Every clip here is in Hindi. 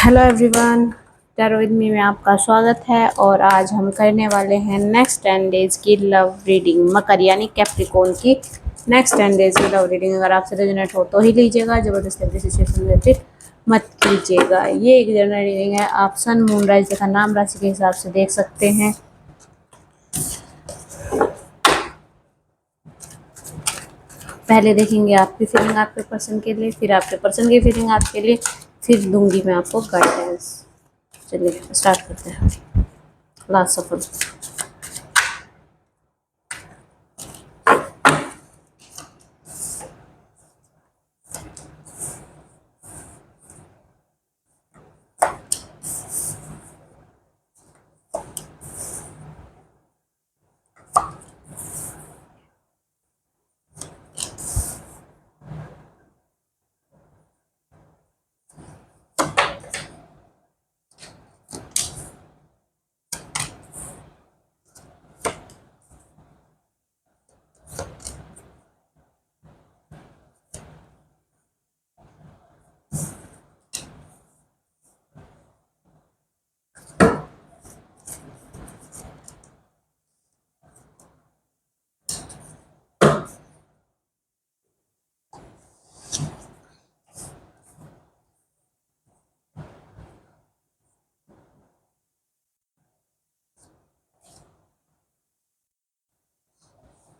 Hello everyone, tarot with me में आपका स्वागत है। और आज हम करने वाले हैं नेक्स्ट 10 डेज की लव रीडिंग, मकर यानी कैप्रिकॉर्न की नेक्स्ट 10 डेज की लव रीडिंग। अगर आपसे रेजोनेट हो तो ही लीजिएगा, जबरदस्ती सिचुएशन रिलेटेड मत कीजिएगा। ये एक जनरल रीडिंग है, आप सन मून राइज तथा नाम राशि के हिसाब से देख सकते हैं। पहले देखेंगे आपकी फीलिंग आपके पर्सन के लिए, फिर आपके पर्सन की फीलिंग आपके लिए, फिर दूंगी मैं आपको गाइडेंस। चलिए स्टार्ट करते हैं। लास्ट सफर।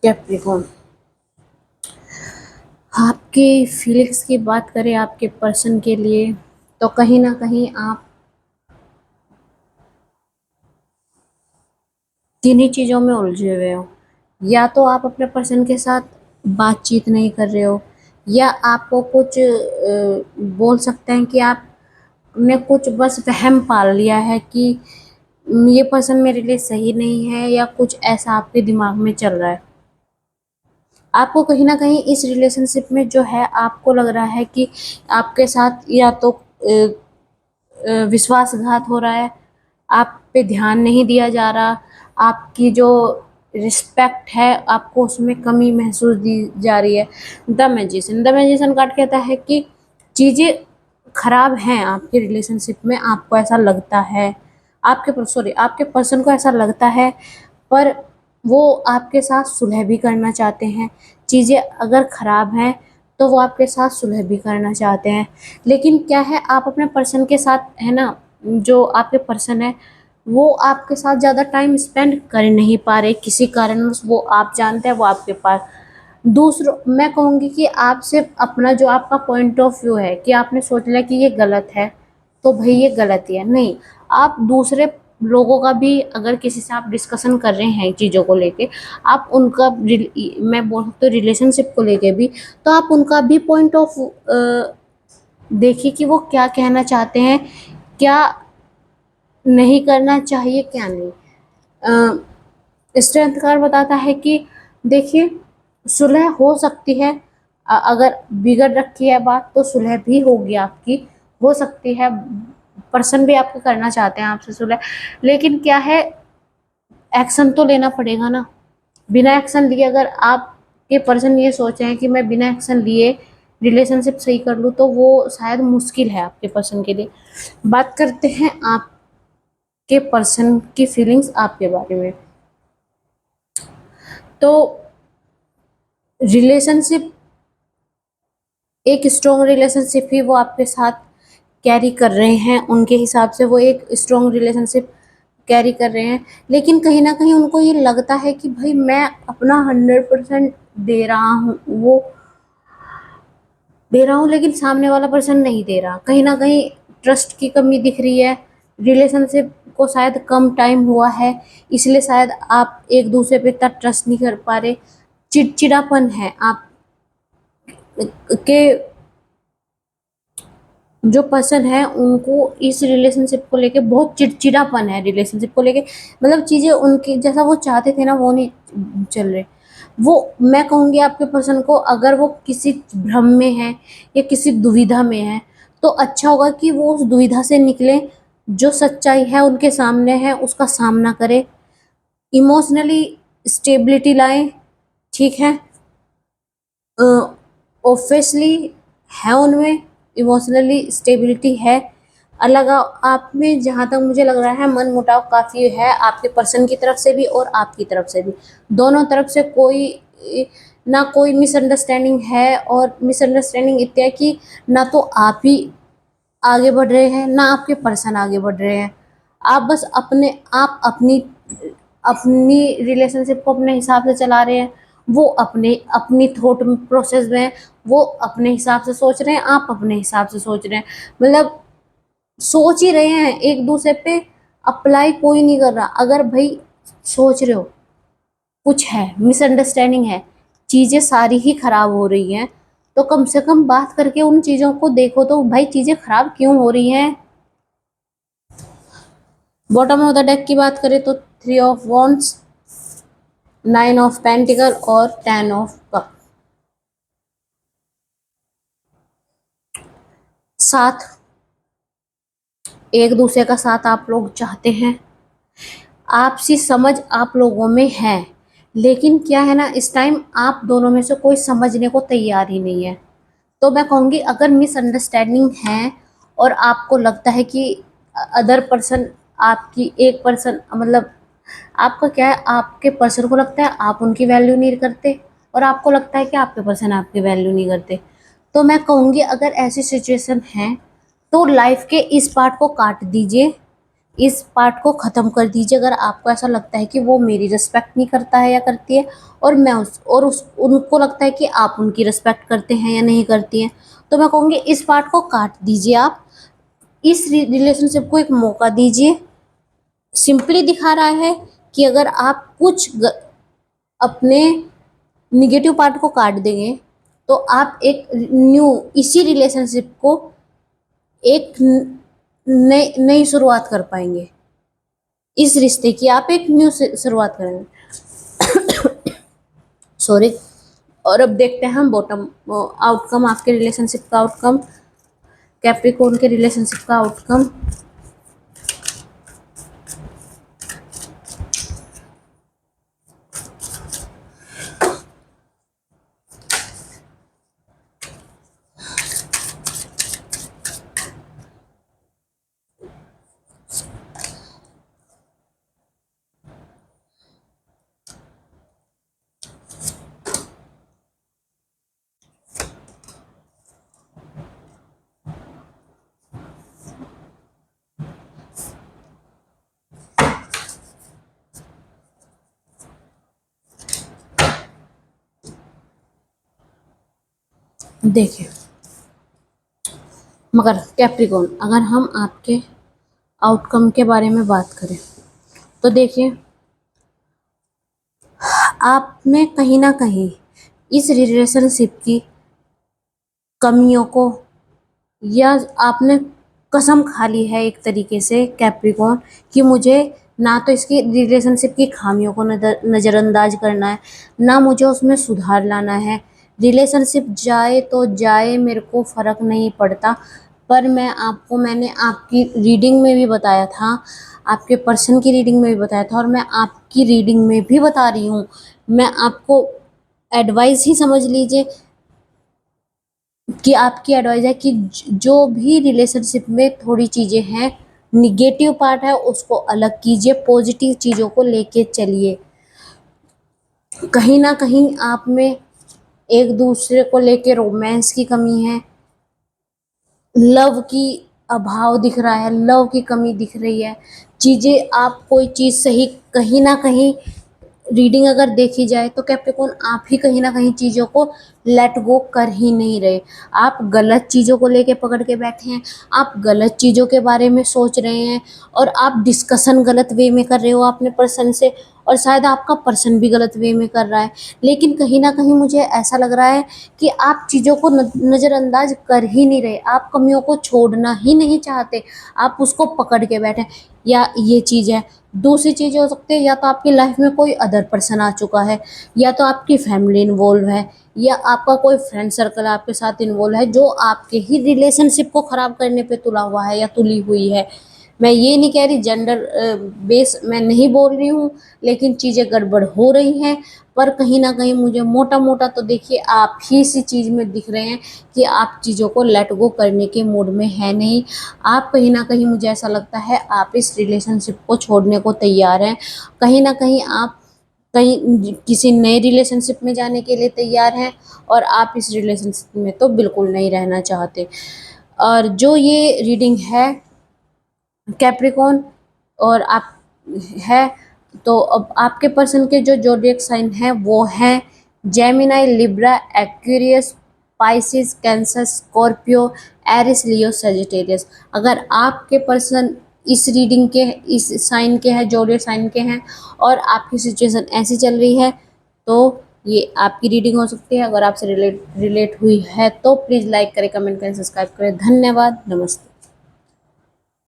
कैप्रिकॉर्न, आपकी फीलिंग्स की बात करें आपके पर्सन के लिए, तो कहीं ना कहीं आप किन्हीं चीज़ों में उलझे हुए हो। या तो आप अपने पर्सन के साथ बातचीत नहीं कर रहे हो, या आपको कुछ बोल सकते हैं कि आपने कुछ बस वहम पाल लिया है कि ये पर्सन मेरे लिए सही नहीं है, या कुछ ऐसा आपके दिमाग में चल रहा है। आपको कहीं ना कहीं इस रिलेशनशिप में जो है, आपको लग रहा है कि आपके साथ या तो विश्वासघात हो रहा है, आप पे ध्यान नहीं दिया जा रहा, आपकी जो रिस्पेक्ट है आपको उसमें कमी महसूस दी जा रही है। द मैजिशियन कार्ड कहता है कि चीज़ें खराब हैं आपके रिलेशनशिप में, आपको ऐसा लगता है, आपके पर्सन को ऐसा लगता है, पर वो आपके साथ सुलह भी करना चाहते हैं। चीज़ें अगर खराब हैं तो वो आपके साथ सुलह भी करना चाहते हैं। लेकिन क्या है, आप अपने पर्सन के साथ है ना, जो आपके पर्सन है वो आपके साथ ज़्यादा टाइम स्पेंड कर नहीं पा रहे किसी कारणवश। वो आप जानते हैं वो आपके पास दूसरों, मैं कहूँगी कि आप सिर्फ अपना जो आपका पॉइंट ऑफ व्यू है कि आपने सोच लिया कि ये गलत है तो भाई ये गलत ही है, नहीं। आप दूसरे लोगों का भी अगर किसी से आप डिस्कशन कर रहे हैं चीज़ों को लेके, आप उनका मैं बोल सकती हूँ रिलेशनशिप को लेके भी, तो आप उनका भी पॉइंट ऑफ देखिए कि वो क्या कहना चाहते हैं, क्या नहीं करना चाहिए, क्या नहीं। स्ट्रेंथ कार्ड बताता है कि देखिए, सुलह हो सकती है। अगर बिगड़ रखी है बात तो सुलह भी होगी आपकी, हो सकती है। पर्सन भी आपको करना चाहते हैं आपसे सुलह, लेकिन क्या है, एक्शन तो लेना पड़ेगा ना। बिना एक्शन लिए अगर आपके पर्सन ये सोच रहे हैं कि मैं बिना एक्शन लिए रिलेशनशिप सही कर लूँ, तो वो शायद मुश्किल है आपके पर्सन के लिए। बात करते हैं आपके पर्सन की फीलिंग्स आपके बारे में। तो रिलेशनशिप, एक स्ट्रॉन्ग रिलेशनशिप ही वो आपके साथ कैरी कर रहे हैं, उनके हिसाब से वो एक स्ट्रॉन्ग रिलेशनशिप कैरी कर रहे हैं। लेकिन कहीं ना कहीं उनको ये लगता है कि भाई मैं अपना 100% दे रहा हूँ, वो दे रहा हूँ, लेकिन सामने वाला पर्सन नहीं दे रहा। कहीं ना कहीं ट्रस्ट की कमी दिख रही है, रिलेशनशिप को शायद कम टाइम हुआ है, इसलिए शायद आप एक दूसरे पे इतना ट्रस्ट नहीं कर पा रहे। चिड़चिड़ापन है आप के जो पर्सन है, उनको इस रिलेशनशिप को लेके बहुत चिड़चिड़ापन है रिलेशनशिप को लेके। मतलब चीज़ें उनकी जैसा वो चाहते थे ना वो नहीं चल रहे। वो, मैं कहूँगी आपके पर्सन को, अगर वो किसी भ्रम में है या किसी दुविधा में है, तो अच्छा होगा कि वो उस दुविधा से निकले, जो सच्चाई है उनके सामने है उसका सामना करे, इमोशनली स्टेबिलिटी लाएं। ठीक है, ऑब्वियसली है उनमें इमोशनली स्टेबिलिटी है, अलग आप में जहाँ तक मुझे लग रहा है मन मुटाव काफ़ी है, आपके पर्सन की तरफ से भी और आपकी तरफ से भी। दोनों तरफ से कोई ना कोई मिसअंडरस्टैंडिंग है, और मिसअंडरस्टैंडिंग इतना है कि ना तो आप ही आगे बढ़ रहे हैं, ना आपके पर्सन आगे बढ़ रहे हैं। आप बस आप अपनी अपनी रिलेशनशिप को अपने हिसाब से चला रहे हैं, वो अपने अपनी थॉट प्रोसेस में हैं, वो अपने हिसाब से सोच रहे हैं, आप अपने हिसाब से सोच रहे हैं। मतलब सोच ही रहे हैं, एक दूसरे पे अप्लाई कोई नहीं कर रहा। अगर भाई सोच रहे हो, कुछ है, मिसअंडरस्टैंडिंग है, चीज़ें सारी ही खराब हो रही हैं, तो कम से कम बात करके उन चीज़ों को देखो तो भाई चीज़ें खराब क्यों हो रही हैं। बॉटम ऑफ द डेक की बात करें तो 3 ऑफ वॉन्ड्स, 9 ऑफ पेंटिकल और 10 ऑफ कप। साथ, एक दूसरे का साथ आप लोग चाहते हैं, आपसी समझ आप लोगों में है, लेकिन क्या है ना, इस टाइम आप दोनों में से कोई समझने को तैयार ही नहीं है। तो मैं कहूँगी अगर मिसअंडरस्टैंडिंग है और आपको लगता है कि अदर पर्सन, आपकी एक पर्सन मतलब आपका क्या है, आपके पर्सन को लगता है आप उनकी वैल्यू नहीं करते, और आपको लगता है कि आपके पर्सन आपकी वैल्यू नहीं करते, तो मैं कहूँगी अगर ऐसी सिचुएशन है तो लाइफ के इस पार्ट को काट दीजिए, इस पार्ट को ख़त्म कर दीजिए। अगर आपको ऐसा लगता है कि वो मेरी रिस्पेक्ट नहीं करता है या करती है, और मैं उस उनको लगता है कि आप उनकी रिस्पेक्ट करते हैं या नहीं करती हैं, तो मैं कहूँगी इस पार्ट को काट दीजिए। आप इस रिलेशनशिप को एक मौका दीजिए। सिंपली दिखा रहा है कि अगर आप अपने निगेटिव पार्ट को काट देंगे तो आप एक न्यू, इसी रिलेशनशिप को एक नई नई शुरुआत कर पाएंगे। इस रिश्ते की आप एक न्यू शुरुआत करेंगे। सॉरी। और अब देखते हैं हम बॉटम आउटकम, आपके रिलेशनशिप का आउटकम, कैप्रिकॉर्न के रिलेशनशिप का आउटकम। देखिए, मगर कैप्रिकॉर्न, अगर हम आपके आउटकम के बारे में बात करें तो देखिए, आपने कहीं ना कहीं इस रिलेशनशिप की कमियों को, या आपने कसम खा ली है एक तरीके से कैप्रिकॉर्न, कि मुझे ना तो इसकी रिलेशनशिप की खामियों को नज़रअंदाज करना है, ना मुझे उसमें सुधार लाना है। रिलेशनशिप जाए तो जाए, मेरे को फ़र्क नहीं पड़ता। पर मैंने आपकी रीडिंग में भी बताया था, आपके पर्सन की रीडिंग में भी बताया था, और मैं आपकी रीडिंग में भी बता रही हूँ। मैं आपको एडवाइस ही समझ लीजिए कि आपकी एडवाइस है कि जो भी रिलेशनशिप में थोड़ी चीज़ें हैं, निगेटिव पार्ट है उसको अलग कीजिए, पॉजिटिव चीज़ों को लेके चलिए। कहीं ना कहीं आप में एक दूसरे को लेके रोमांस की कमी है, लव की अभाव दिख रहा है, लव की कमी दिख रही है। चीज़ें, आप कोई चीज़ सही, कहीं ना कहीं रीडिंग अगर देखी जाए तो कैप्रिकॉर्न आप ही कहीं ना कहीं चीज़ों को लेट गो कर ही नहीं रहे। आप गलत चीज़ों को लेके पकड़ के बैठे हैं, आप गलत चीज़ों के बारे में सोच रहे हैं, और आप डिस्कशन गलत वे में कर रहे हो अपने पर्सन से, और शायद आपका पर्सन भी गलत वे में कर रहा है। लेकिन कहीं ना कहीं मुझे ऐसा लग रहा है कि आप चीज़ों को नज़रअंदाज कर ही नहीं रहे, आप कमियों को छोड़ना ही नहीं चाहते, आप उसको पकड़ के बैठे। या ये चीज़ है, दूसरी चीज़ हो सकती है, या तो आपकी लाइफ में कोई अदर पर्सन आ चुका है, या तो आपकी फैमिली इन्वॉल्व है, या आपका कोई फ्रेंड सर्कल आपके साथ इन्वॉल्व है जो आपके ही रिलेशनशिप को ख़राब करने पे तुला हुआ है या तुली हुई है। मैं ये नहीं कह रही जेंडर बेस मैं नहीं बोल रही हूँ, लेकिन चीज़ें गड़बड़ हो रही हैं। पर कहीं न कहीं मुझे मोटा-मोटा तो देखिए आप ही इसी चीज़ में दिख रहे हैं कि आप चीज़ों को लेट गो करने के मूड में हैं नहीं। आप कहीं न कहीं मुझे ऐसा लगता है आप इस रिलेशनशिप को छोड़ने को तैयार हैं। कहीं न कहीं आप कहीं किसी नए रिलेशनशिप में जाने के लिए तैयार हैं और आप इस रिलेशनशिप में तो बिल्कुल नहीं रहना चाहते। और जो ये रीडिंग है कैप्रिकॉर्न और आप है, तो अब आपके पर्सन के जो ज़ोडिएक साइन हैं वो हैं Gemini, Libra, Aquarius, Pisces, Cancer, Scorpio, Aries, Leo, Sagittarius. अगर आपके पर्सन इस रीडिंग के इस साइन के हैं, ज़ोडिएक साइन के हैं और आपकी सिचुएशन ऐसी चल रही है, तो ये आपकी रीडिंग हो सकती है। अगर आपसे रिलेट हुई है तो प्लीज़ लाइक करें, कमेंट करें, सब्सक्राइब करें। धन्यवाद, नमस्ते।